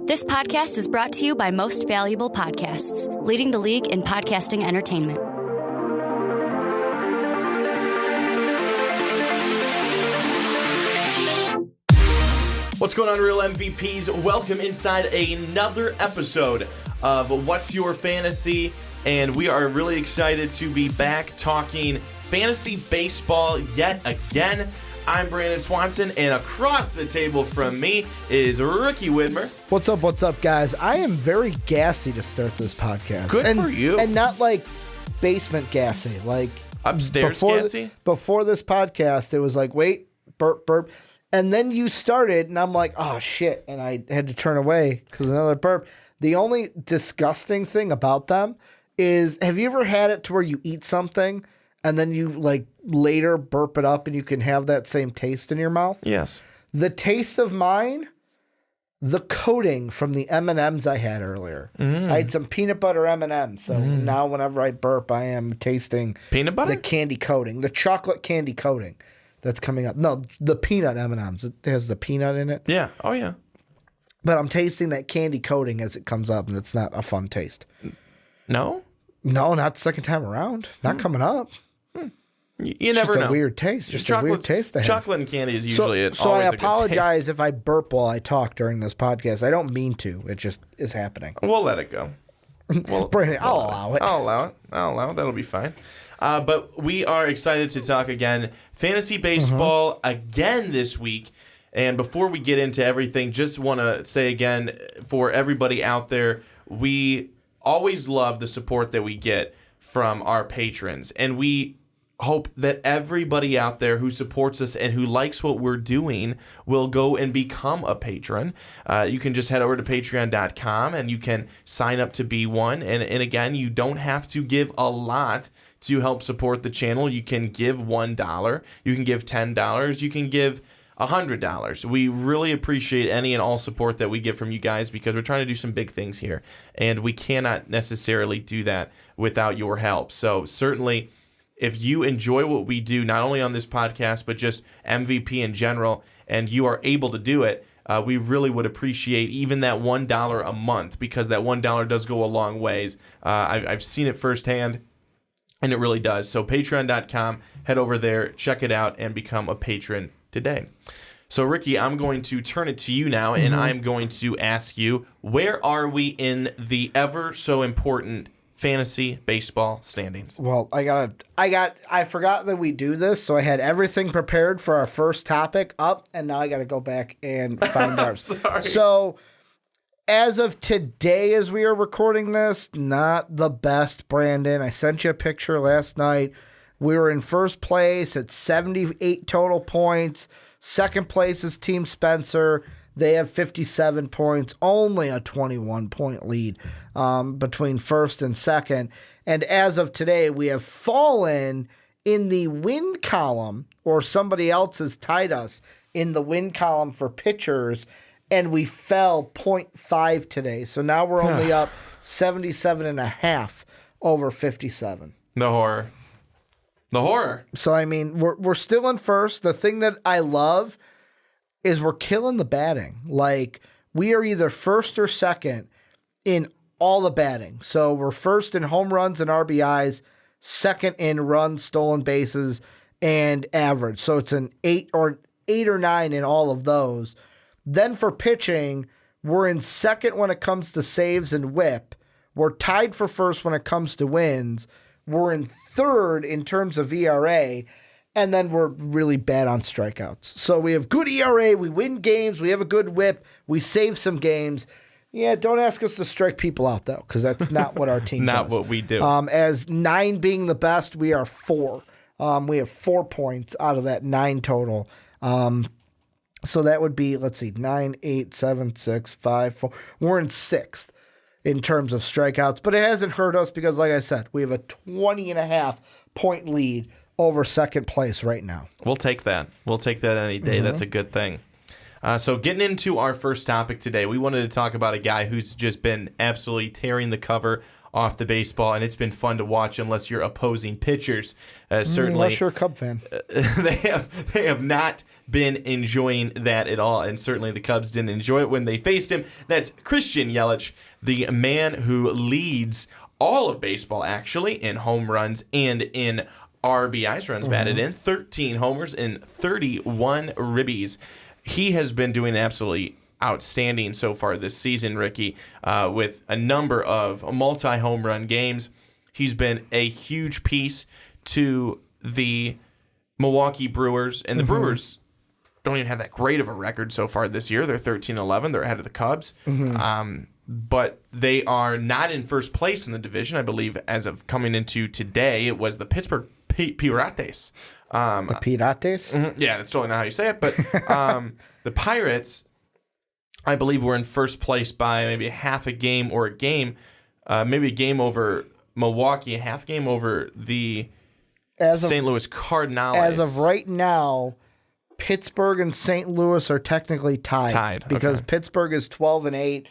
This podcast is brought to you by Most Valuable Podcasts, leading the league in podcasting entertainment. What's going on, real MVPs? Welcome inside another episode of What's Your Fantasy? And we are really excited to be back talking fantasy baseball yet again. I'm Brandon Swanson, and across the table from me is Ricky Widmer. What's up, guys? I am very gassy to start this podcast. Good for you. And not like basement gassy, like upstairs gassy? Before this podcast, it was like, wait, burp. And then you started, and I'm like, oh, shit. And I had to turn away because another burp. The only disgusting thing about them is, have you ever had it to where you eat something and then you like later burp it up and you can have that same taste in your mouth? Yes. The taste of mine, the coating from the M&Ms I had earlier. I had some peanut butter M&Ms. So now whenever I burp, I am tasting peanut butter? The candy coating, the chocolate candy coating that's coming up. No, the peanut M&Ms. It has the peanut in it. Yeah. Oh, yeah. But I'm tasting that candy coating as it comes up, and it's not a fun taste. No? No, not the second time around. Not coming up. You never know. Just a weird taste. Just a weird taste to have. Chocolate and candy is usually always I a good apologize taste. if I burp while I talk during this podcast. I don't mean to. It just is happening. We'll let it go. Brandon, I'll allow it. I'll allow it. That'll be fine. But we are excited to talk again fantasy baseball again this week. And before we get into everything, just want to say again for everybody out there, we always love the support that we get from our patrons. And we hope that everybody out there who supports us and who likes what we're doing will go and become a patron. You can just head over to patreon.com and you can sign up to be one. And again, you don't have to give a lot to help support the channel. You can give $1, you can give $10, you can give $100. We really appreciate any and all support that we get from you guys because we're trying to do some big things here. And we cannot necessarily do that without your help. So certainly, if you enjoy what we do, not only on this podcast, but just MVP in general, and you are able to do it, we really would appreciate even that $1 a month because that $1 does go a long ways. I've seen it firsthand, and it really does. So patreon.com, head over there, check it out, and become a patron today. So, Ricky, I'm going to turn it to you now, and I'm going to ask you, where are we in the ever so important fantasy baseball standings? Well, I forgot that we do this, so I had everything prepared for our first topic up, and now I got to go back and find out. Sorry. So, as of today, as we are recording this, not the best, Brandon. I sent you a picture last night. We were in first place at 78 total points. Second place is Team Spencer. They have 57 points, only a 21-point lead between first and second. And as of today, we have fallen in the win column, or somebody else has tied us in the win column for pitchers, and we fell 0.5 today. So now we're only up 77.5 over 57. The horror. So, I mean, we're still in first. The thing that I love is we're killing the batting. Like, we are either first or second in all the batting. So we're first in home runs and RBIs, second in runs, stolen bases, and average. So it's an 8 or 9 in all of those. Then for pitching, we're in second when it comes to saves and whip. We're tied for first when it comes to wins. We're in third in terms of ERA, and then we're really bad on strikeouts. So we have good ERA, we win games, we have a good whip, we save some games. Yeah, don't ask us to strike people out, though, because that's not what our team does. Not what we do. As 9 being the best, we are 4. We have 4 points out of that 9 total. So that would be, let's see, 9, 8, 7, 6, 5, 4. We're in 6th. In terms of strikeouts, but it hasn't hurt us because, like I said, we have a 20.5 point lead over second place right now. We'll take that. We'll take that any day. That's a good thing. So getting into our first topic today, we wanted to talk about a guy who's just been absolutely tearing the cover off the baseball, and it's been fun to watch unless you're opposing pitchers. Certainly, unless you're a Cub fan. They have not been enjoying that at all, and certainly the Cubs didn't enjoy it when they faced him. That's Christian Yelich, the man who leads all of baseball, actually, in home runs and in RBIs, runs batted in, 13 homers and 31 ribbies. He has been doing absolutely outstanding so far this season, Ricky, with a number of multi-home run games. He's been a huge piece to the Milwaukee Brewers, and the Brewers don't even have that great of a record so far this year. They're 13-11. They're ahead of the Cubs. But they are not in first place in the division. I believe as of coming into today, it was the Pittsburgh Pirates. The Pirates? Yeah, that's totally not how you say it. But the Pirates, I believe, were in first place by maybe a half a game or a game, maybe a game over Milwaukee, a half game over the St. Louis Cardinals. As of right now, Pittsburgh and St. Louis are technically tied. Because Pittsburgh is 12-8,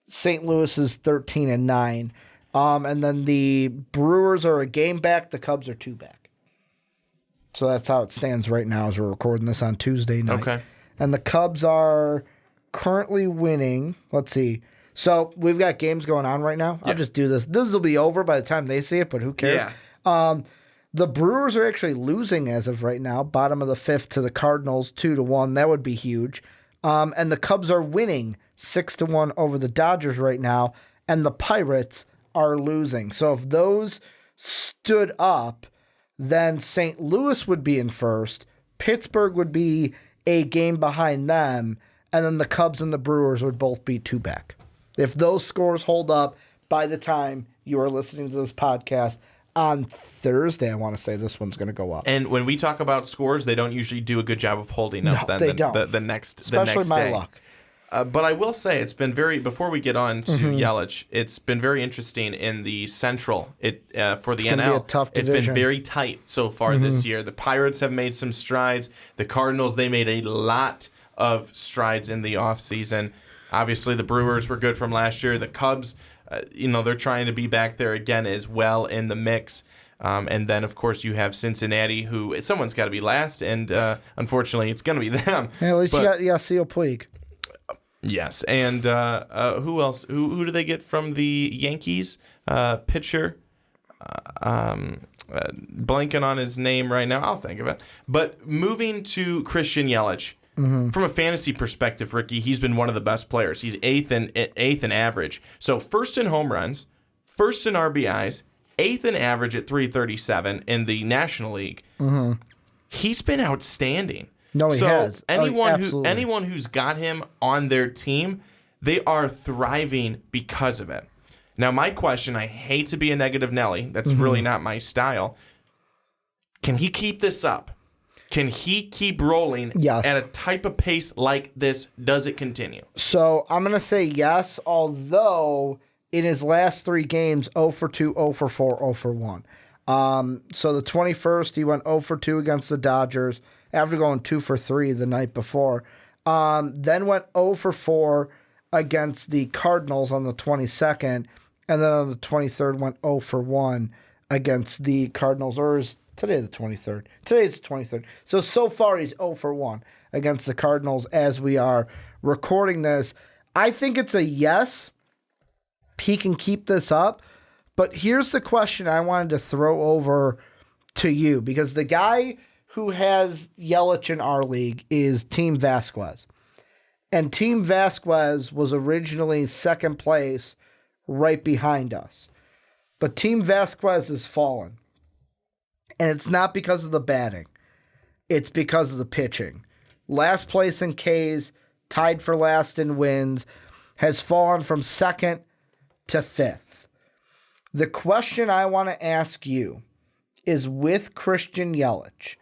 St. Louis is 13-9. And then the Brewers are a game back, the Cubs are 2 back. So that's how it stands right now as we're recording this on Tuesday night. Okay. And the Cubs are currently winning. Let's see. So we've got games going on right now. I'll just do this. This will be over by the time they see it, but who cares? Yeah. The Brewers are actually losing as of right now, bottom of the 5th to the Cardinals, 2-1. That would be huge. And the Cubs are winning 6-1 over the Dodgers right now, and the Pirates are losing. So if those stood up, then St. Louis would be in first, Pittsburgh would be a game behind them, and then the Cubs and the Brewers would both be 2 back. If those scores hold up by the time you are listening to this podcast on Thursday, I want to say this one's going to go up. And when we talk about scores, they don't usually do a good job of holding up the next Especially my day. luck. But I will say it's been before we get on to Yelich, it's been very interesting in the Central for the NL. Be a tough division. It's been very tight so far this year. The Pirates have made some strides. The Cardinals, they made a lot of strides in the offseason. Obviously, the Brewers were good from last year. The Cubs, they're trying to be back there again as well in the mix. And then, of course, you have Cincinnati, who someone's got to be last, and unfortunately, it's going to be them. Hey, at least you got Yasiel Puig. Yes, and who else? Who do they get from the Yankees? Pitcher. Blanking on his name right now. I'll think of it. But moving to Christian Yelich, from a fantasy perspective, Ricky, he's been one of the best players. He's eighth in average. So first in home runs, first in RBIs, 8th in average at 337 in the National League. He's been outstanding. No, he has. Anyone who's got him on their team, they are thriving because of it. Now, my question, I hate to be a negative Nelly. That's really not my style. Can he keep this up? Can he keep rolling at a type of pace like this? Does it continue? So I'm going to say yes, although in his last 3 games, 0 for 2, 0 for 4, 0 for 1. So the 21st, he went 0 for 2 against the Dodgers after going 2 for 3 the night before. Then went 0 for 4 against the Cardinals on the 22nd. And then on the 23rd, went 0 for 1 against the Cardinals. Or is today the 23rd? Today's the 23rd. So far, he's 0 for 1 against the Cardinals as we are recording this. I think it's a yes. He can keep this up. But here's the question I wanted to throw over to you, because the guy who has Yelich in our league is Team Vasquez. And Team Vasquez was originally second place right behind us. But Team Vasquez has fallen. And it's not because of the batting. It's because of the pitching. Last place in Ks, tied for last in wins, has fallen from second to 5th. The question I want to ask you is, with Christian Yelich,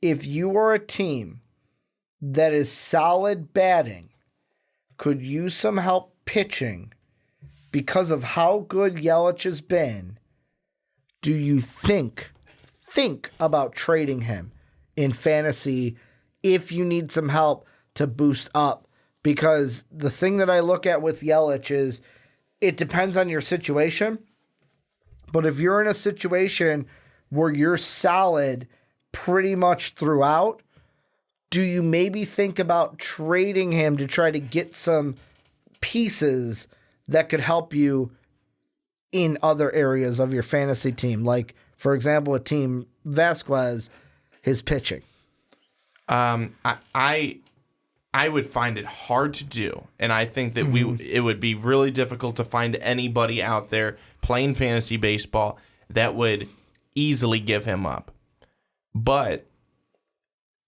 if you are a team that is solid batting, could use some help pitching because of how good Yelich has been, do you think about trading him in fantasy if you need some help to boost up? Because the thing that I look at with Yelich is it depends on your situation. But if you're in a situation where you're solid pretty much throughout, do you maybe think about trading him to try to get some pieces that could help you in other areas of your fantasy team? Like, for example, with Team Vasquez, his pitching. I would find it hard to do, and I think that it would be really difficult to find anybody out there playing fantasy baseball that would easily give him up. But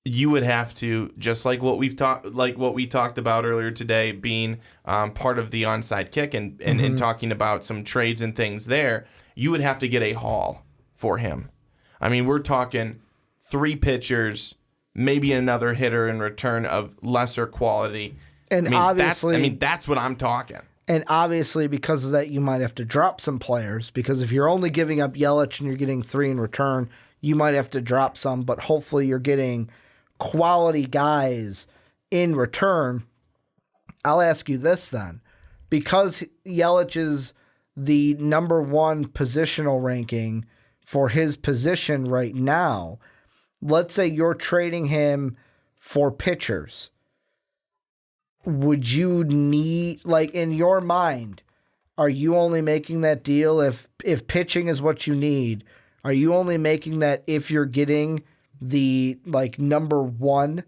you would have to, just like what we talked about earlier today, being part of the onside kick and talking about some trades and things there, you would have to get a haul for him. I mean, we're talking 3 pitchers, maybe another hitter in return of lesser quality. And obviously, that's what I'm talking. And obviously, because of that, you might have to drop some players, because if you're only giving up Yelich and you're getting 3 in return, you might have to drop some, but hopefully you're getting quality guys in return. I'll ask you this then. Because Yelich is the number 1 positional ranking for his position right now, let's say you're trading him for pitchers. Would you need, like, in your mind, are you only making that deal if pitching is what you need? Are you only making that if you're getting the number 1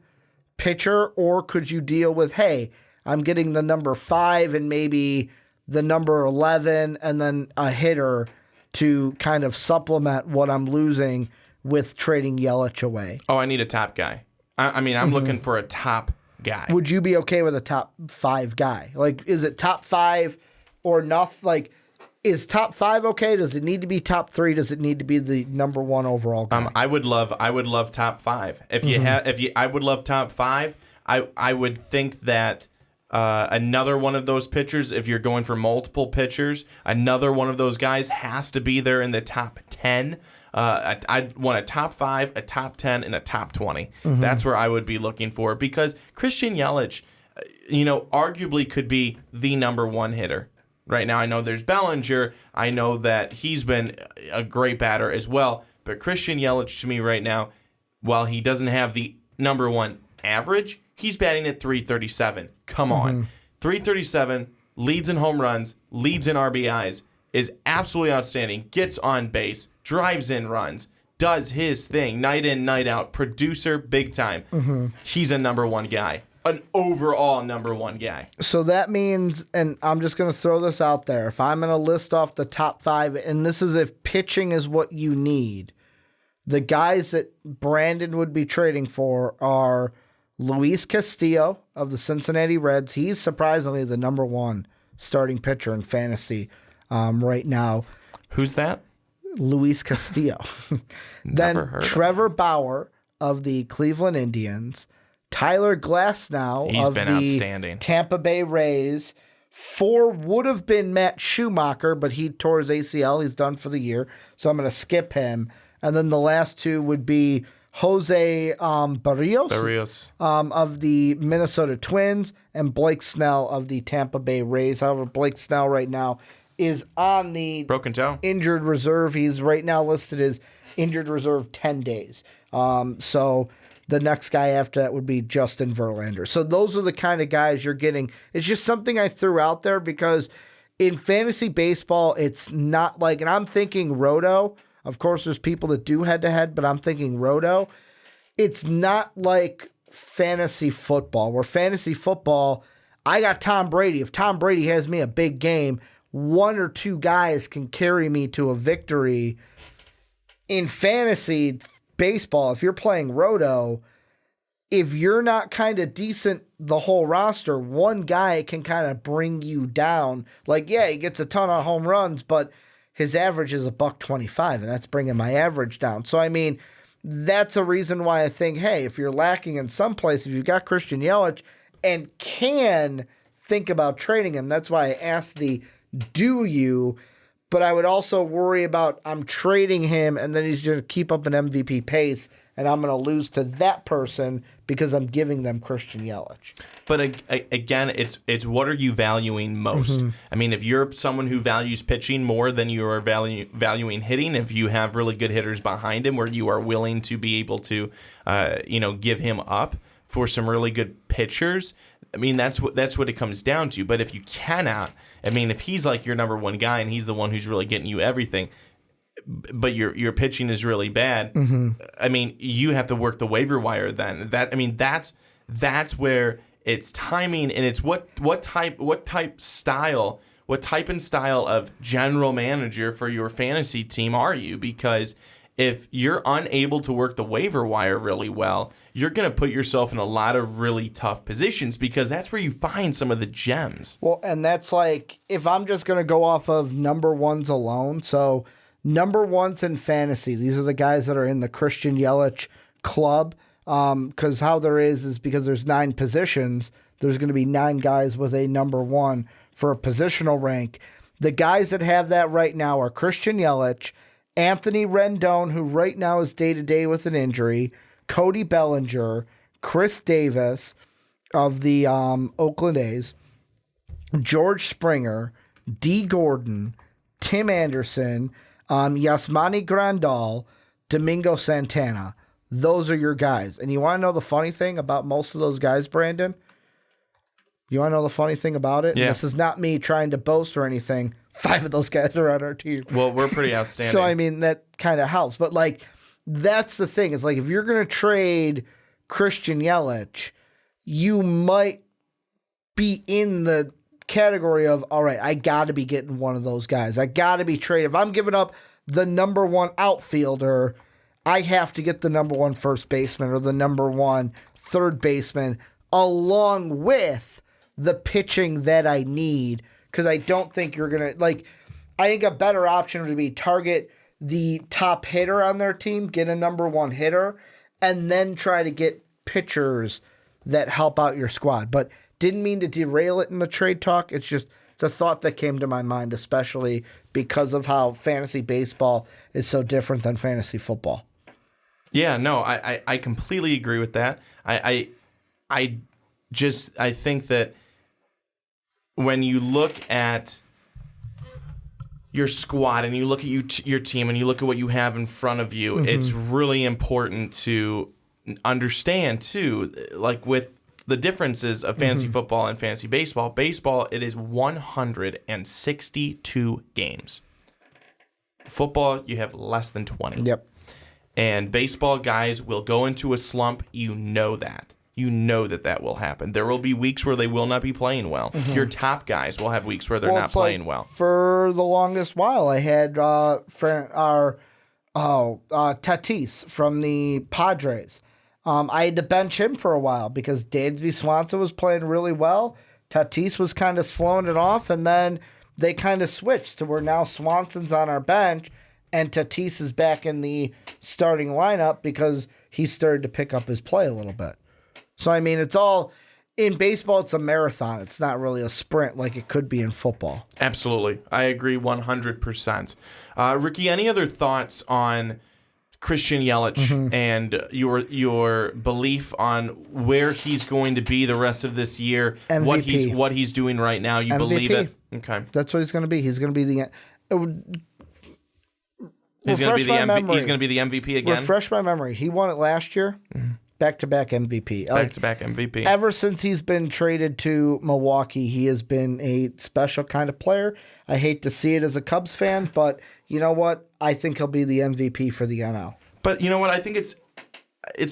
pitcher, or could you deal with, hey, I'm getting the number 5 and maybe the number 11 and then a hitter to kind of supplement what I'm losing with trading Yelich away? Oh, I need a top guy. I'm looking for a top guy. Would you be okay with a top 5 guy? Like, is it top 5 or nothing? Like, is top 5 okay? Does it need to be top 3? Does it need to be the number 1 overall guy? I would love top 5. I would love top 5. I would think that another one of those pitchers, if you're going for multiple pitchers, another one of those guys has to be there in the top 10. I'd want a top 5, a top 10, and a top 20. That's where I would be looking for, because Christian Yelich, arguably could be the number 1 hitter. Right now, I know there's Bellinger. I know that he's been a great batter as well. But Christian Yelich, to me right now, while he doesn't have the number 1 average, he's batting at 337. Come on. 337, leads in home runs, leads in RBIs, is absolutely outstanding, gets on base, drives in runs, does his thing, night in, night out, producer, big time. He's a number 1 guy. An overall number 1 guy. So that means, and I'm just going to throw this out there, if I'm going to list off the top 5, and this is if pitching is what you need, the guys that Brandon would be trading for are Luis Castillo of the Cincinnati Reds. He's surprisingly the number 1 starting pitcher in fantasy right now. Who's that? Luis Castillo. Then Trevor Bauer of the Cleveland Indians. Tyler Glasnow of the outstanding Tampa Bay Rays. 4 would have been Matt Schumacher, but he tore his ACL. He's done for the year, so I'm going to skip him. And then the last 2 would be Jose Barrios of the Minnesota Twins and Blake Snell of the Tampa Bay Rays. However, Blake Snell right now is on the broken toe injured reserve. He's right now listed as injured reserve 10 days. So the next guy after that would be Justin Verlander. So those are the kind of guys you're getting. It's just something I threw out there because in fantasy baseball, it's not like, and I'm thinking Roto. Of course, there's people that do head-to-head, but I'm thinking Roto. It's not like fantasy football, where fantasy football, I got Tom Brady. If Tom Brady has me a big game, 1 or 2 guys can carry me to a victory. In fantasy baseball, if you're playing Roto, if you're not kind of decent the whole roster, 1 guy can kind of bring you down. Like, yeah, he gets a ton of home runs, but his average is $125, and that's bringing my average down. So, I mean, that's a reason why I think, hey, if you're lacking in some place, if you've got Christian Yelich and can think about trading him, that's why I asked do you? But I would also worry about I'm trading him and then he's going to keep up an MVP pace and I'm going to lose to that person because I'm giving them Christian Yelich. But again, it's what are you valuing most? I mean, if you're someone who values pitching more than you are valuing hitting, if you have really good hitters behind him where you are willing to be able to, give him up for some really good pitchers, I mean, that's what it comes down to. But if you cannot, I mean, if he's like your number one guy and he's the one who's really getting you everything, but your pitching is really bad, I mean, you have to work the waiver wire then. That's where it's timing, and it's what type and style of general manager for your fantasy team are you? Because if you're unable to work the waiver wire really well, you're going to put yourself in a lot of really tough positions because that's where you find some of the gems. Well, and that's like, if I'm just going to go off of number ones alone, so number ones in fantasy, these are the guys that are in the Christian Yelich club. Because how there is because there's 9 positions, there's going to be 9 guys with a number one for a positional rank. The guys that have that right now are Christian Yelich, Anthony Rendon, who right now is day-to-day with an injury, Cody Bellinger, Chris Davis of the Oakland A's, George Springer, D. Gordon, Tim Anderson, Yasmani Grandal, Domingo Santana. Those are your guys. And you want to know the funny thing about most of those guys, Brandon? You want to know the funny thing about it? Yeah. And this is not me trying to boast or anything. 5 of those guys are on our team. Well, we're pretty outstanding. So, I mean, that kind of helps. But, like, that's the thing. It's like, if you're going to trade Christian Yelich, you might be in the category of, all right, I got to be getting one of those guys. I got to be traded. If I'm giving up the number one outfielder, I have to get the number one first baseman or the number one third baseman along with the pitching that I need, because I don't think you're going to, like, I think a better option would be target the top hitter on their team, get a number one hitter, and then try to get pitchers that help out your squad. But didn't mean to derail it in the trade talk. It's a thought that came to my mind, especially because of how fantasy baseball is so different than fantasy football. Yeah, no, I completely agree with that. I think that when you look at your squad and you look at your team and you look at what you have in front of you, it's really important to understand too, like with the differences of fantasy football and fantasy baseball. Baseball, it is 162 games. Football, you have less than 20. Yep. And baseball guys will go into a slump. You know that. You know that will happen. There will be weeks where they will not be playing well. Your top guys will have weeks where they're not playing well. For the longest while, I had Tatis from the Padres. I had to bench him for a while because Dansby Swanson was playing really well. Tatis was kind of slowing it off, and then they kind of switched to where now Swanson's on our bench, and Tatis is back in the starting lineup because he started to pick up his play a little bit. So, I mean, it's all in baseball, it's a marathon. It's not really a sprint like it could be in football. Absolutely. I agree 100%. Ricky, any other thoughts on Christian Yelich and your belief on where he's going to be the rest of this year? MVP. What he's doing right now? You MVP. believe it? Okay. That's what he's going to be. He's going to be the... He's going to be the MVP again? Refresh my memory. He won it last year. Back-to-back MVP. Back-to-back MVP. Ever since he's been traded to Milwaukee, he has been a special kind of player. I hate to see it as a Cubs fan, but you know what? I think he'll be the MVP for the NL. But you know what? I think it's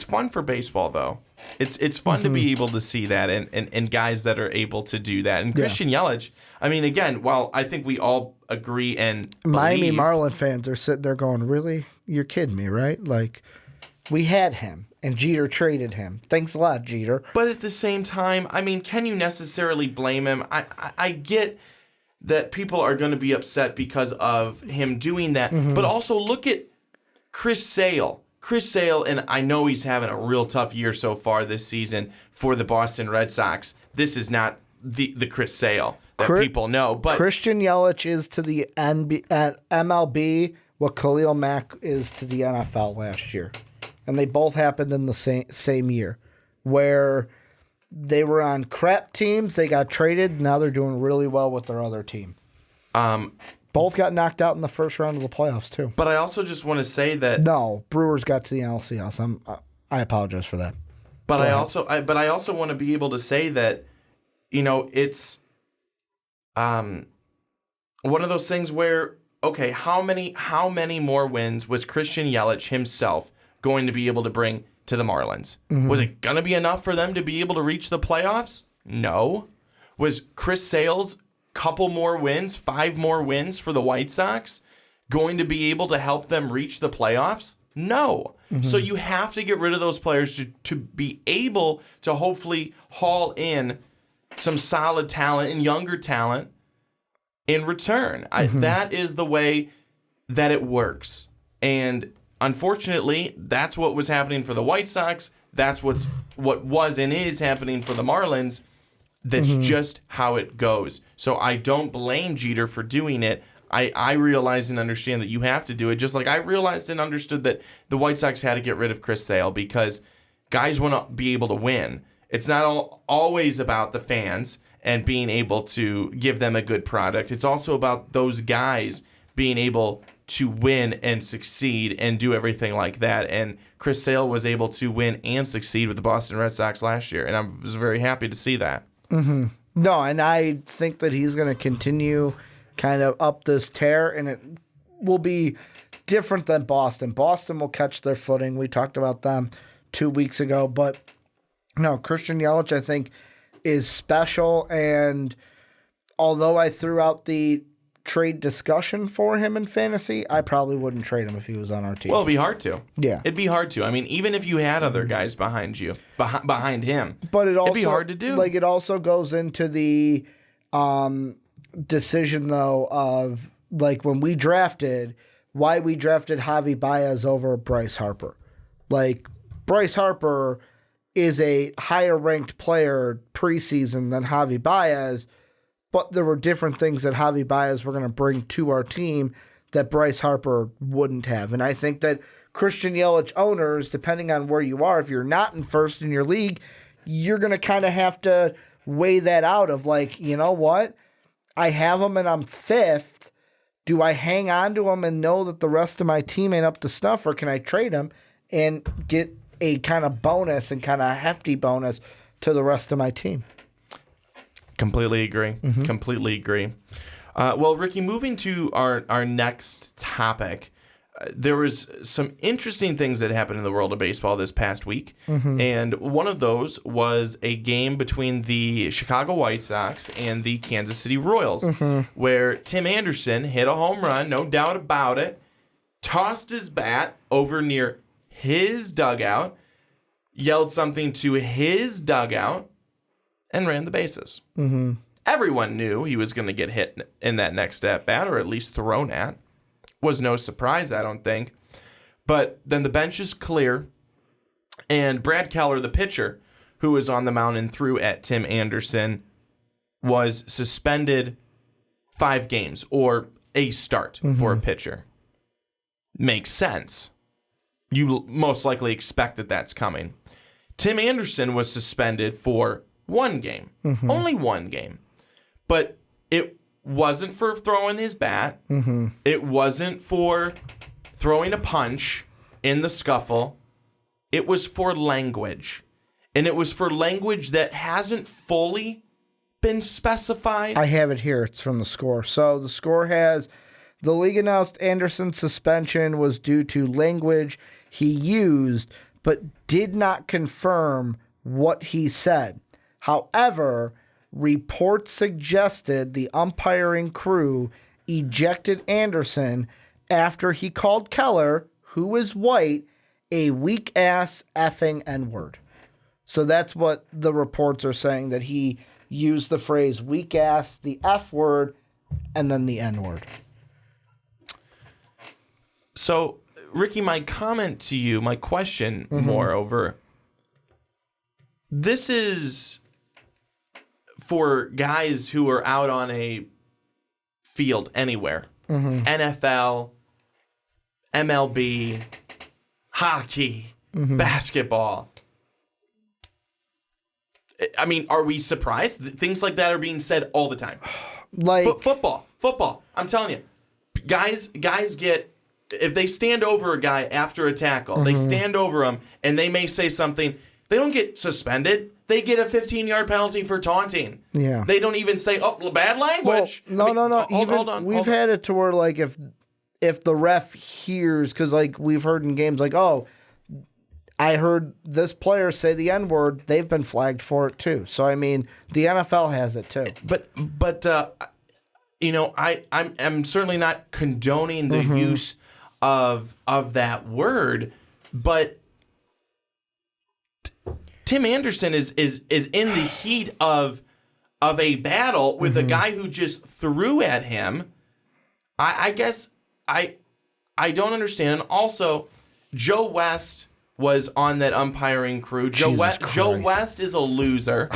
fun for baseball, though. It's fun to be able to see that and guys that are able to do that. And Christian Yelich, I mean, again, while I think we all agree and Miami Marlin fans are sitting there going, really? You're kidding me, right? Like, we had him, and Jeter traded him. Thanks a lot, Jeter. But at the same time, I mean, can you necessarily blame him? I get that people are going to be upset because of him doing that. But also look at Chris Sale. And I know he's having a real tough year so far this season for the Boston Red Sox. This is not the Chris Sale that people know. But Christian Yelich is to the MLB what Khalil Mack is to the NFL last year. and they both happened in the same year, where they were on crap teams, they got traded, now they're doing really well with their other team. Both got knocked out in the first round of the playoffs, too. But I also just want to say that... No, Brewers got to the NLCS. I apologize for that. But I also want to be able to say that, it's one of those things where, okay, how many more wins was Christian Yelich himself going to be able to bring to the Marlins? Was it going to be enough for them to be able to reach the playoffs? No. Was Chris Sale's couple more wins, 5 more wins for the White Sox going to be able to help them reach the playoffs? No. So you have to get rid of those players to be able to hopefully haul in some solid talent and younger talent in return. That is the way that it works. And unfortunately, that's what was happening for the White Sox. That's what was and is happening for the Marlins. That's just how it goes. So I don't blame Jeter for doing it. I realize and understand that you have to do it, just like I realized and understood that the White Sox had to get rid of Chris Sale because guys want to be able to win. It's not always about the fans and being able to give them a good product. It's also about those guys being able to win and succeed and do everything like that. And Chris Sale was able to win and succeed with the Boston Red Sox last year, and I was very happy to see that. No, and I think that he's going to continue kind of up this tear, and it will be different than Boston. Boston will catch their footing. We talked about them 2 weeks ago, but no, Christian Yelich, I think, is special, and although I threw out the trade discussion for him in fantasy, I probably wouldn't trade him if he was on our team. Well, it'd be hard to. Yeah. It'd be hard to. I mean, even if you had other guys behind him, but it'd be hard to do. Like, it also goes into the decision, though, of, like, when we drafted, why we drafted Javier Báez over Bryce Harper. Like, Bryce Harper is a higher-ranked player preseason than Javier Báez, but there were different things that Javier Báez were going to bring to our team that Bryce Harper wouldn't have. And I think that Christian Yelich owners, depending on where you are, if you're not in first in your league, you're going to kind of have to weigh that out of, like, you know what? I have him and I'm fifth. Do I hang on to him and know that the rest of my team ain't up to snuff, or can I trade him and get a kind of bonus and kind of hefty bonus to the rest of my team? Completely agree. Completely agree. Well, Ricky, moving to our next topic, there was some interesting things that happened in the world of baseball this past week. And one of those was a game between the Chicago White Sox and the Kansas City Royals, where Tim Anderson hit a home run, no doubt about it, tossed his bat over near his dugout, yelled something to his dugout, and ran the bases. Everyone knew he was going to get hit in that next at bat, or at least thrown at. Was no surprise, I don't think. But then the bench is clear, and Brad Keller, the pitcher, who was on the mound and threw at Tim Anderson, was suspended 5 games, or a start for a pitcher. Makes sense. You most likely expect that that's coming. Tim Anderson was suspended for 1 game. Only 1 game. But it wasn't for throwing his bat. It wasn't for throwing a punch in the scuffle. It was for language. And it was for language that hasn't fully been specified. I have it here. It's from the score. So the score has, the league announced Anderson's suspension was due to language he used, but did not confirm what he said. However, reports suggested the umpiring crew ejected Anderson after he called Keller, who is white, a weak-ass effing N-word. So that's what the reports are saying, that he used the phrase weak-ass, the F-word, and then the N-word. So, Ricky, my comment to you, my question, moreover, this is for guys who are out on a field anywhere. NFL, MLB, hockey, basketball. I mean, are we surprised? Things like that are being said all the time. Like Football. I'm telling you, guys get, if they stand over a guy after a tackle, they stand over him and they may say something. They don't get suspended. They get a 15-yard penalty for taunting. Yeah. They don't even say, "Oh, bad language." Well, no. Hold on. We've had it to where like if the ref hears, because like we've heard in games like, oh, I heard this player say the N-word, they've been flagged for it too. So I mean, the NFL has it too. But I'm certainly not condoning the use of that word, but Tim Anderson is in the heat of a battle with a guy who just threw at him. I guess I don't understand. And also, Joe West was on that umpiring crew. Joe West is a loser.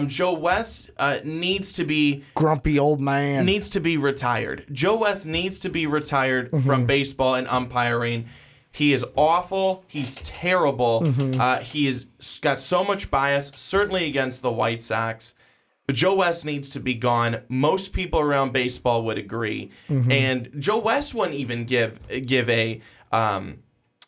Joe West needs to be grumpy old man. Needs to be retired. Joe West needs to be retired from baseball and umpiring. He is awful. He's terrible. He has got so much bias, certainly against the White Sox. But Joe West needs to be gone. Most people around baseball would agree. And Joe West wouldn't even give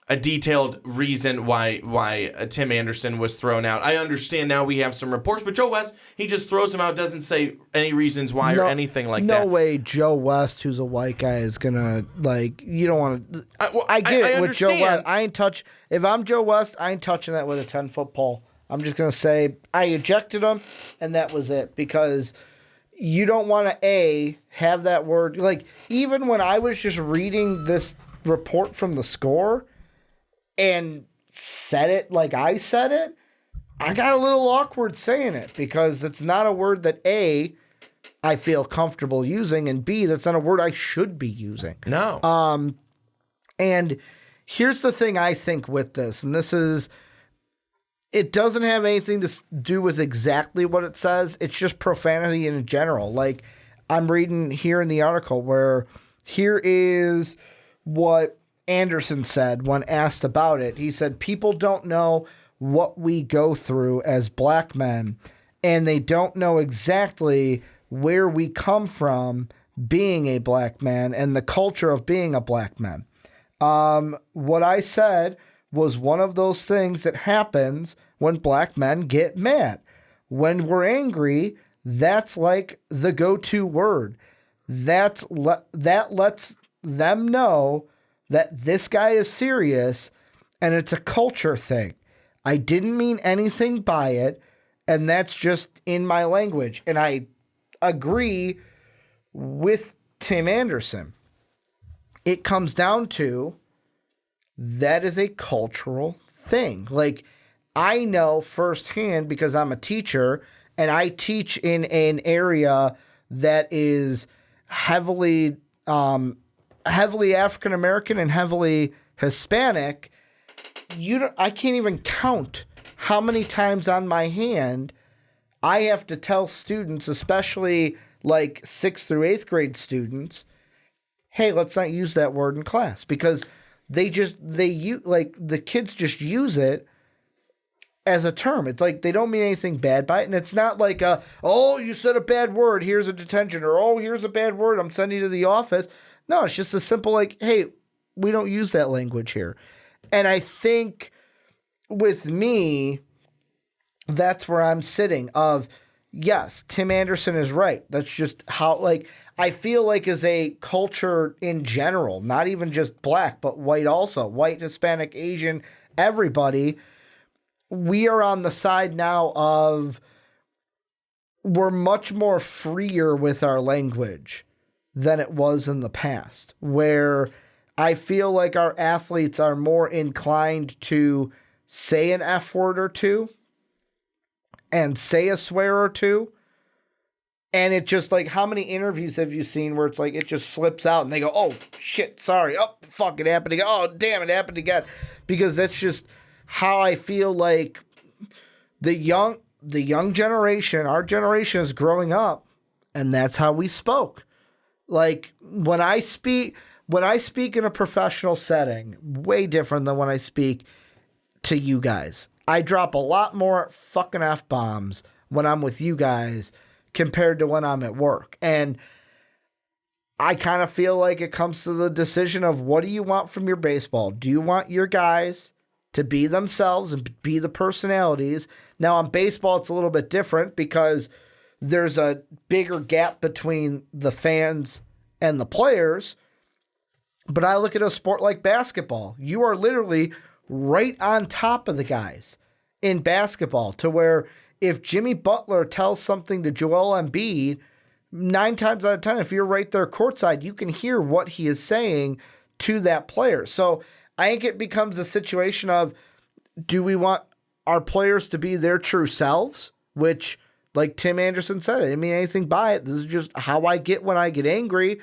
a detailed reason why Tim Anderson was thrown out. I understand now we have some reports, but Joe West, he just throws him out, doesn't say any reasons why or anything like that. No way Joe West, who's a white guy, is going to, like, you don't want to. I get it with Joe West. If I'm Joe West, I ain't touching that with a 10-foot pole. I'm just going to say I ejected him, and that was it, because you don't want to, have that word. Like, even when I was just reading this report from the Score and said it like I said it, I got a little awkward saying it because it's not a word that A, I feel comfortable using, and B, that's not a word I should be using. No. And here's the thing I think with this, and this is, it doesn't have anything to do with exactly what it says. It's just profanity in general. Like, I'm reading here in the article where here is what Anderson said when asked about it. He said, people don't know what we go through as black men, and they don't know exactly where we come from being a black man and the culture of being a black man. What I said was one of those things that happens when black men get mad. When we're angry, that's like the go-to word. That lets them know that this guy is serious, and it's a culture thing. I didn't mean anything by it, and that's just in my language. And I agree with Tim Anderson. It comes down to that is a cultural thing. Like, I know firsthand because I'm a teacher, and I teach in an area that is heavily African American and heavily Hispanic. I can't even count how many times on my hand I have to tell students, especially like 6th through 8th grade students, hey, let's not use that word in class, because the kids just use it as a term. It's like they don't mean anything bad by it. And it's not like, you said a bad word, here's a detention, or, oh, here's a bad word, I'm sending you to the office. No, it's just a simple like, hey, we don't use that language here. And I think with me, that's where I'm sitting of, yes, Tim Anderson is right. That's just how, like, I feel like as a culture in general, not even just black, but white also, white, Hispanic, Asian, everybody, we are on the side now of we're much more freer with our language than it was in the past, where I feel like our athletes are more inclined to say an F word or two and say a swear or two. And it just, like, how many interviews have you seen where it's like it just slips out and they go, oh, shit, sorry. Oh, fuck, it happened again. Oh, damn, it happened again. Because that's just how I feel like the young generation, our generation is growing up, and that's how we spoke. Like, when I speak in a professional setting, way different than when I speak to you guys. I drop a lot more fucking F-bombs when I'm with you guys compared to when I'm at work. And I kind of feel like it comes to the decision of what do you want from your baseball? Do you want your guys to be themselves and be the personalities? Now, on baseball, it's a little bit different because there's a bigger gap between the fans and the players. But I look at a sport like basketball. You are literally right on top of the guys in basketball to where if Jimmy Butler tells something to Joel Embiid, 9 times out of 10, if you're right there courtside, you can hear what he is saying to that player. So I think it becomes a situation of, do we want our players to be their true selves? Which, like Tim Anderson said, I didn't mean anything by it. This is just how I get when I get angry.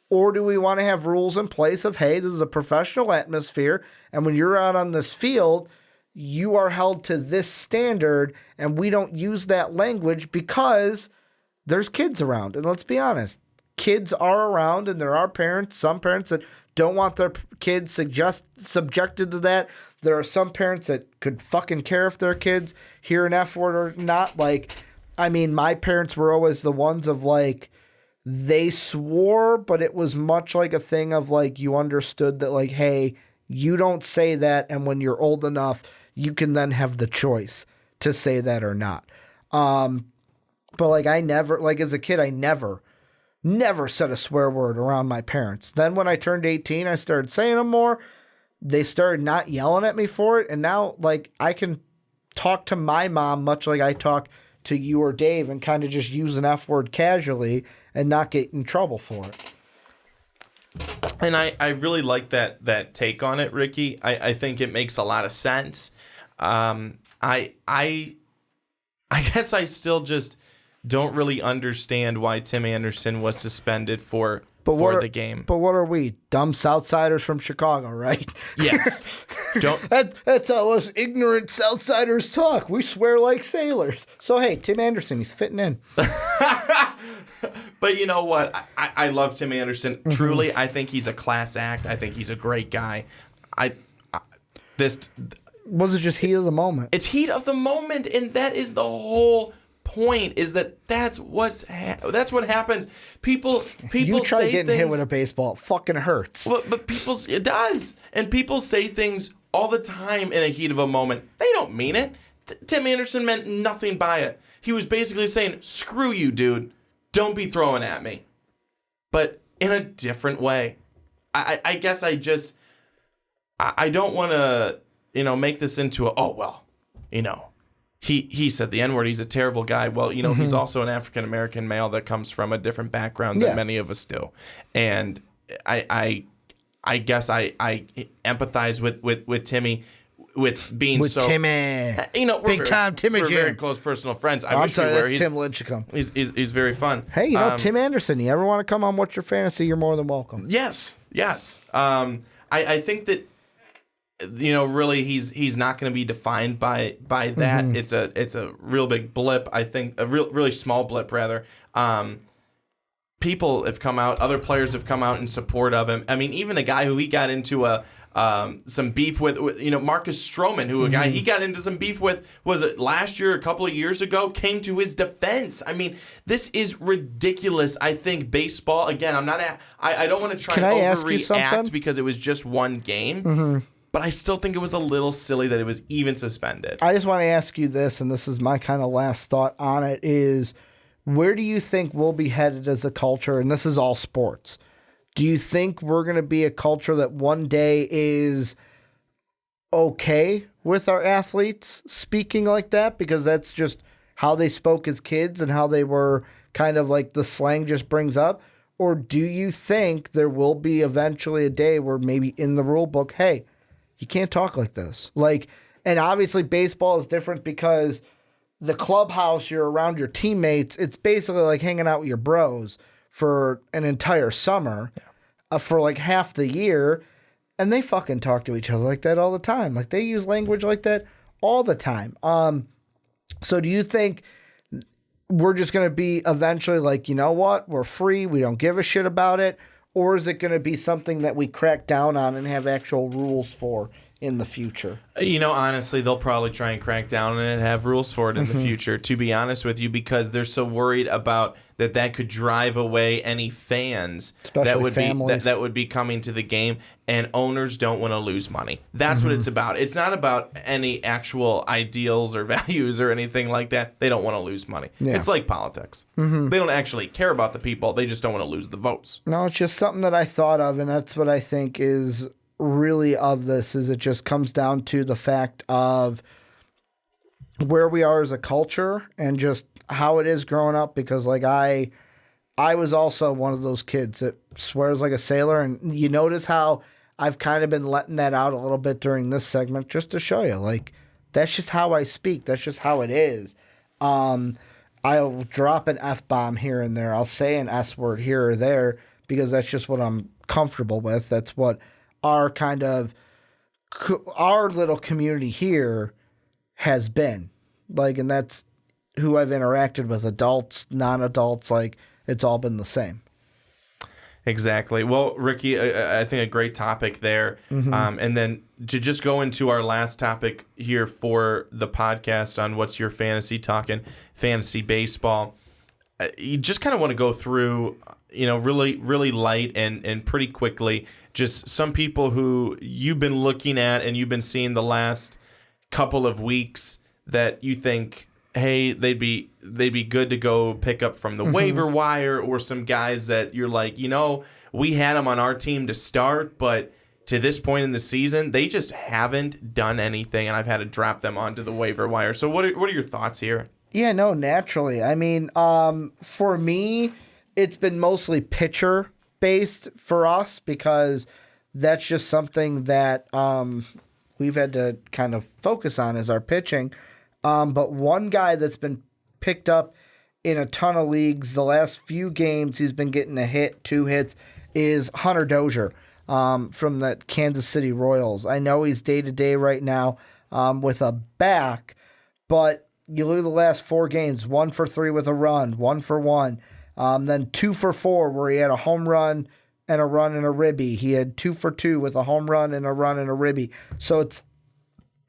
Or do we want to have rules in place of, hey, this is a professional atmosphere, and when you're out on this field, you are held to this standard, and we don't use that language because there's kids around. And let's be honest, kids are around, and there are parents, some parents that don't want their kids subjected to that. There are some parents that could fucking care if their kids hear an F word or not. Like, I mean, my parents were always the ones of like, they swore, but it was much like a thing of like, you understood that like, hey, you don't say that, and when you're old enough, you can then have the choice to say that or not. But like I never, like as a kid, I never said a swear word around my parents. Then when I turned 18, I started saying them more. They started not yelling at me for it. And now like I can talk to my mom much like I talk to you or Dave and kind of just use an F word casually and not get in trouble for it. And I really like that take on it, Ricky. I think it makes a lot of sense. I guess I still just don't really understand why Tim Anderson was suspended for the game. But what are we? Dumb Southsiders from Chicago, right? Yes. That's how us ignorant Southsiders talk. We swear like sailors. So, hey, Tim Anderson, he's fitting in. But you know what? I love Tim Anderson. Mm-hmm. Truly, I think he's a class act. I think he's a great guy. Was it just heat of the moment? It's heat of the moment, and that is the whole point. Is that's what happens. People you try say getting things, hit with a baseball, it fucking hurts. But it does, and people say things all the time in a heat of a moment. They don't mean it. Tim Anderson meant nothing by it. He was basically saying, "Screw you, dude. Don't be throwing at me," but in a different way. I guess I don't want to make this into he said the N-word, he's a terrible guy. Well, he's also an African American male that comes from a different background than many of us do, and I guess I empathize with Timmy. With being with so, Timmy, big time Timmy. We're very close personal friends. I'm sorry, that's Tim Lynchcomb. He's very fun. Hey, Tim Anderson. You ever want to come on What's Your Fantasy? You're more than welcome. Yes. I think that really he's not going to be defined by that. Mm-hmm. It's a real big blip. I think a really small blip rather. People have come out. Other players have come out in support of him. I mean, even a guy who he got into some beef with Marcus Stroman, who a guy he got into some beef with, was it last year, a couple of years ago, came to his defense. I mean, this is ridiculous. I think baseball, again, I don't want to try and overreact because it was just one game, but I still think it was a little silly that it was even suspended. I just want to ask you this, and this is my kind of last thought on it, is where do you think we'll be headed as a culture? And this is all sports. Do you think we're going to be a culture that one day is okay with our athletes speaking like that because that's just how they spoke as kids and how they were kind of like the slang just brings up? Or do you think there will be eventually a day where maybe in the rule book, hey, you can't talk like this? And obviously baseball is different because the clubhouse, you're around your teammates. It's basically like hanging out with your bros for an entire summer, for like half the year, and they fucking talk to each other like that all the time. Like they use language like that all the time. So do you think we're just going to be eventually like, you know what, we're free, we don't give a shit about it? Or is it going to be something that we crack down on and have actual rules for in the future. Honestly, they'll probably try and crack down on it and have rules for it in the future, to be honest with you, because they're so worried about that could drive away any fans that would be coming to the game, and owners don't want to lose money. That's what it's about. It's not about any actual ideals or values or anything like that. They don't want to lose money. Yeah. It's like politics. They don't actually care about the people. They just don't want to lose the votes. No, it's just something that I thought of, and that's what I think is really of this, is it just comes down to the fact of where we are as a culture and just how it is growing up, because like I was also one of those kids that swears like a sailor, and you notice how I've kind of been letting that out a little bit during this segment just to show you, like, that's just how I speak. That's just how it is. I'll drop an F-bomb here and there. I'll say an S word here or there because that's just what I'm comfortable with. That's what our little community here has been like, and that's who I've interacted with, adults, non-adults, like it's all been the same. Exactly. Well, Ricky, I think a great topic there. And then to just go into our last topic here for the podcast on What's Your Fantasy, talking fantasy baseball. You just kind of want to go through, really, really light and pretty quickly, just some people who you've been looking at and you've been seeing the last couple of weeks that you think, hey, they'd be good to go pick up from the waiver wire, or some guys that you're like, we had them on our team to start, but to this point in the season, they just haven't done anything, and I've had to drop them onto the waiver wire. So what are your thoughts here? Yeah, no, naturally. I mean, for me, it's been mostly pitcher-based for us, because that's just something that we've had to kind of focus on, is our pitching. But one guy that's been picked up in a ton of leagues the last few games, he's been getting a hit, 2 hits, is Hunter Dozier from the Kansas City Royals. I know he's day-to-day right now with a back, but you look at the last 4 games, 1 for 3 with a run, 1 for 1, then 2 for 4 where he had a home run and a run and a ribby. He had 2 for 2 with a home run and a run and a ribby. So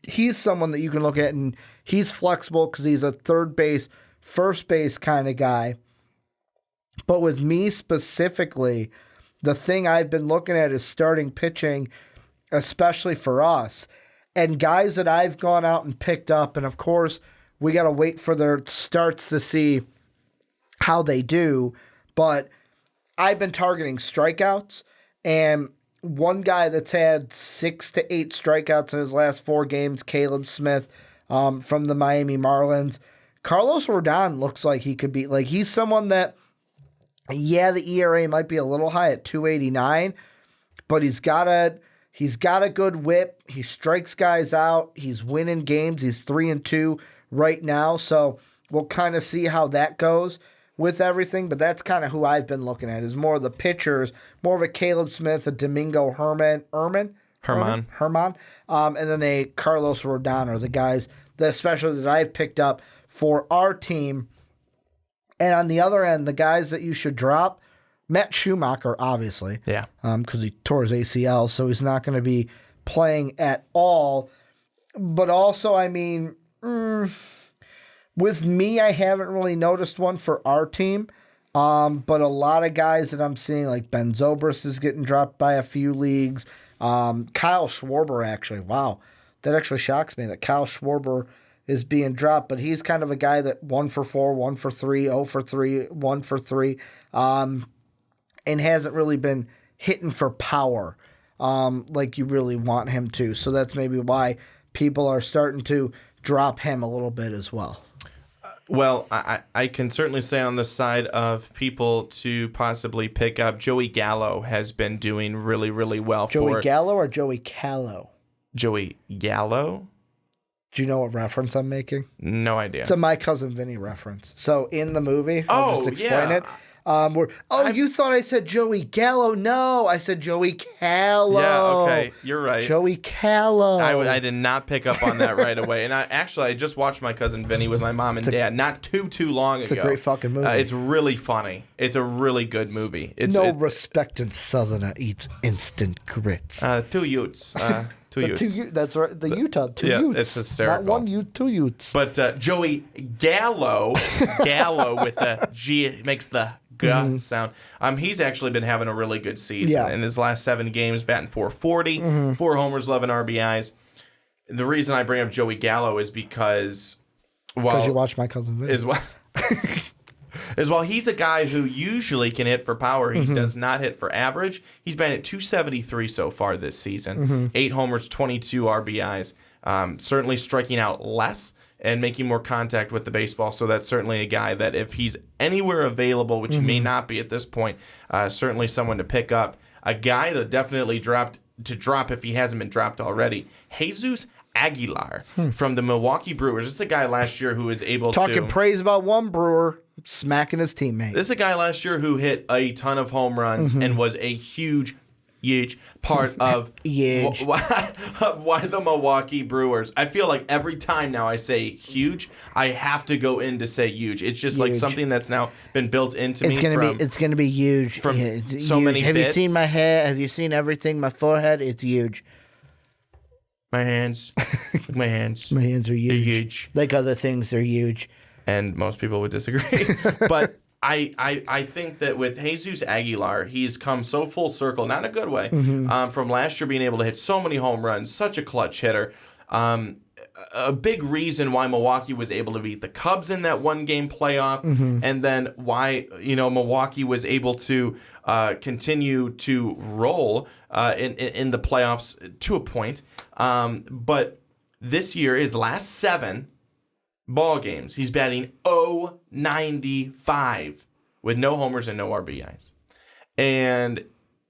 he's someone that you can look at, and he's flexible because he's a third base, first base kind of guy. But with me specifically, the thing I've been looking at is starting pitching, especially for us, and guys that I've gone out and picked up. And of course, we got to wait for their starts to see how they do. But I've been targeting strikeouts, and one guy that's had 6 to 8 strikeouts in his last 4 games, Caleb Smith from the Miami Marlins. Carlos Rodon looks like he could be, like, he's someone that, yeah, the ERA might be a little high at 2.89, but he's got a good whip. He strikes guys out. He's winning games. He's 3-2 right now, so we'll kind of see how that goes with everything, but that's kind of who I've been looking at, is more of the pitchers, more of a Caleb Smith, a Domingo Herman, and then a Carlos Rodon are the guys that especially that I've picked up for our team. And on the other end, the guys that you should drop, Matt Schumacher, obviously. Yeah. Because he tore his ACL, so he's not going to be playing at all. But also, I mean, with me, I haven't really noticed one for our team. But a lot of guys that I'm seeing, like Ben Zobrist is getting dropped by a few leagues. Kyle Schwarber, actually. Wow. That actually shocks me that Kyle Schwarber is being dropped, but he's kind of a guy that 1 for 4, 1 for 3, 0 for 3, 1 for 3, and hasn't really been hitting for power like you really want him to. So that's maybe why people are starting to drop him a little bit as well. Well, I can certainly say on the side of people to possibly pick up, Joey Gallo has been doing really, really well. Joey Gallo or Joey Callow? Joey Gallo? Do you know what reference I'm making? No idea. It's a My Cousin Vinny reference. So in the movie, I'll just explain it. You thought I said Joey Gallo. No, I said Joey Callow. Yeah, okay. You're right. Joey Callow. I did not pick up on that right away. And I just watched My Cousin Vinny with my mom and dad not too long ago. It's a great fucking movie. It's really funny. It's a really good movie. Respected Southerner eats instant grits. 2 Utes. That's right. The Utah, two Utes. It's hysterical. Not one Ute, two Utes. But Joey Gallo, Gallo with the G, makes the G sound. He's actually been having a really good season. In his last 7 games, batting .440, 4 homers, 11 RBIs. The reason I bring up Joey Gallo is because you watched my cousin video. While he's a guy who usually can hit for power, he does not hit for average. He's been at .273 so far this season. 8 homers, 22 RBIs. Certainly striking out less and making more contact with the baseball. So that's certainly a guy that if he's anywhere available, which he may not be at this point, certainly someone to pick up. A guy to definitely drop if he hasn't been dropped already. Jesus Aguilar from the Milwaukee Brewers. This is a guy last year who was able Talking praise about one Brewer, smacking his teammate. This is a guy last year who hit a ton of home runs and was a huge part of why the Milwaukee Brewers. I feel like every time now I say huge, I have to go in to say huge. It's just like something that's now been built into me. It's gonna be huge. From so huge. many Have bits. you seen my hair? Have you seen everything? My forehead? It's huge. My hands. My hands. My hands are huge. They're huge. Like other things, they're huge. And most people would disagree. But I think that with Jesus Aguilar, he's come so full circle, not in a good way, from last year being able to hit so many home runs, such a clutch hitter. A big reason why Milwaukee was able to beat the Cubs in that 1-game playoff, and then why Milwaukee was able to continue to roll in the playoffs to a point. But this year, his last 7 ball games, he's batting .095 with no homers and no RBIs. And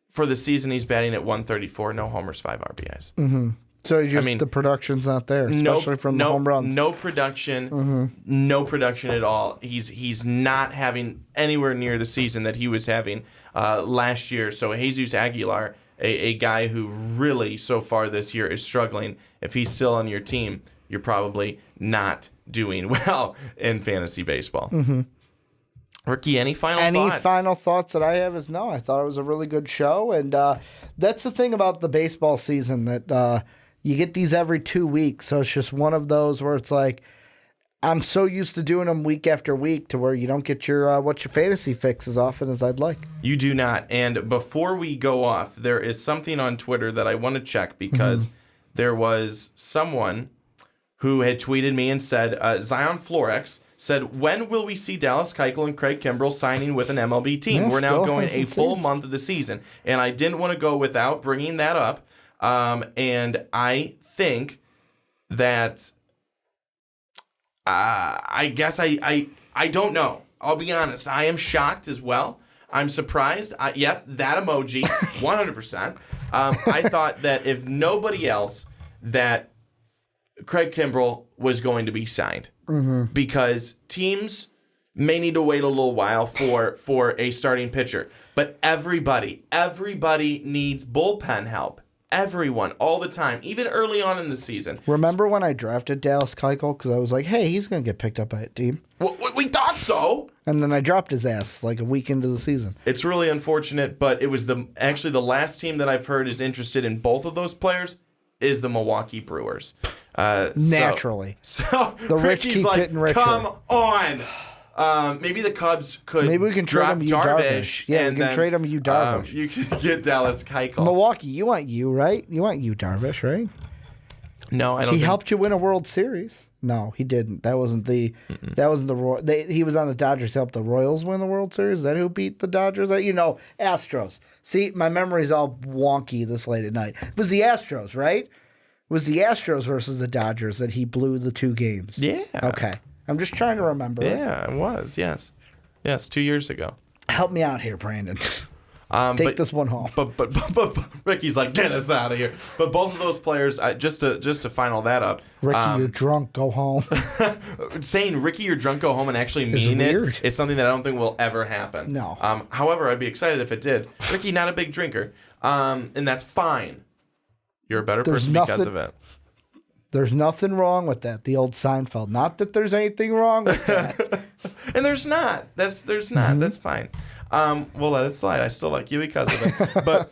for the season, he's batting at .134, no homers, 5 RBIs. So the production's not there, especially from the home runs. No production, no production at all. He's not having anywhere near the season that he was having last year. So Jesus Aguilar, a guy who really so far this year is struggling. If he's still on your team, you're probably not doing well in fantasy baseball. Ricky, any final thoughts? Any final thoughts that I have is no. I thought it was a really good show. And that's the thing about the baseball season, that you get these every 2 weeks. So it's just one of those where it's like, I'm so used to doing them week after week to where you don't get your fantasy fix as often as I'd like. You do not. And before we go off, there is something on Twitter that I want to check because there was someone who had tweeted me and said, Zion Florex said, when will we see Dallas Keuchel and Craig Kimbrell signing with an MLB team? We're now going a full month of the season. And I didn't want to go without bringing that up. And I think that I guess I don't know. I'll be honest. I am shocked as well. I'm surprised. Yep, that emoji, 100%. I thought that if nobody else, that Craig Kimbrell was going to be signed because teams may need to wait a little while for a starting pitcher. But everybody needs bullpen help. Everyone, all the time, even early on in the season. Remember when I drafted Dallas Keuchel? Because I was like, hey, he's going to get picked up by a team. Well, we thought so. And then I dropped his ass like a week into the season. It's really unfortunate, but it was actually the last team that I've heard is interested in both of those players is the Milwaukee Brewers. Naturally. So the rich Ricky's keep like, getting richer. Come on. Maybe the Cubs could. Maybe we can trade him Darvish. Yeah, we can trade him Darvish. You can get Dallas Keuchel. Milwaukee, you want right? You want Darvish, right? No, I don't. He helped you win a World Series. No, he didn't. That wasn't the. That wasn't the. He was on the Dodgers to help the Royals win the World Series. Is that who beat the Dodgers? Astros. See, my memory's all wonky this late at night. It was the Astros, right? It was the Astros versus the Dodgers that he blew the 2 games. Yeah. Okay. I'm just trying to remember. Yeah, it was. Yes, 2 years ago. Help me out here, Brandon. Take this one home. But Ricky's like, get us out of here. But both of those players, just to final that up. Ricky, you're drunk. Go home. Saying Ricky, you're drunk. Go home, and actually mean it is something that I don't think will ever happen. No. However, I'd be excited if it did. Ricky, not a big drinker, and that's fine. You're a better person because of it. There's nothing wrong with that. The old Seinfeld. Not that there's anything wrong with that. And there's not. There's not. That's fine. We'll let it slide. I still like you because of it. But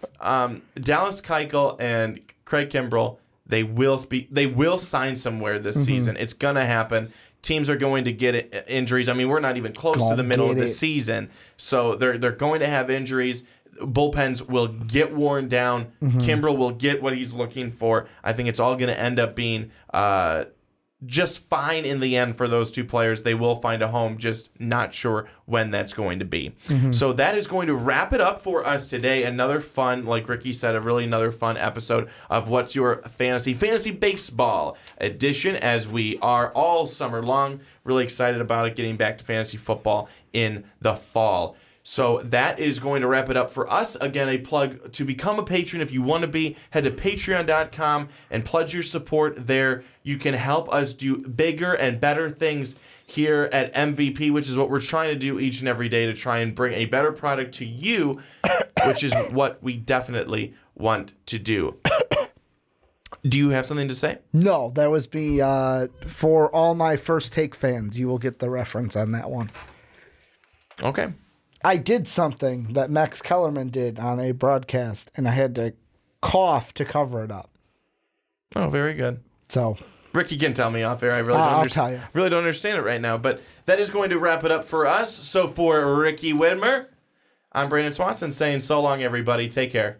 Dallas Keuchel and Craig Kimbrell, they will sign somewhere this season. It's going to happen. Teams are going to get injuries. I mean, we're not even close to the middle of the season, so they're going to have injuries. Bullpens will get worn down. Kimbrel will get what he's looking for. I think it's all going to end up being just fine in the end for those two players. They will find a home, just not sure when that's going to be. So that is going to wrap it up for us today. Another fun, like Ricky said, another fun episode of What's Your Fantasy Baseball edition, as we are all summer long. Really excited about it, getting back to fantasy football in the fall. So that is going to wrap it up for us. Again, a plug to become a patron if you want to be. Head to patreon.com and pledge your support there. You can help us do bigger and better things here at MVP, which is what we're trying to do each and every day to try and bring a better product to you, which is what we definitely want to do. Do you have something to say? No, that was me. For all my First Take fans, you will get the reference on that one. Okay. I did something that Max Kellerman did on a broadcast, and I had to cough to cover it up. Oh, very good. So, Ricky can tell me off air. I I'll tell you. Really don't understand it right now, but that is going to wrap it up for us. So for Ricky Widmer, I'm Brandon Swanson saying so long, everybody. Take care.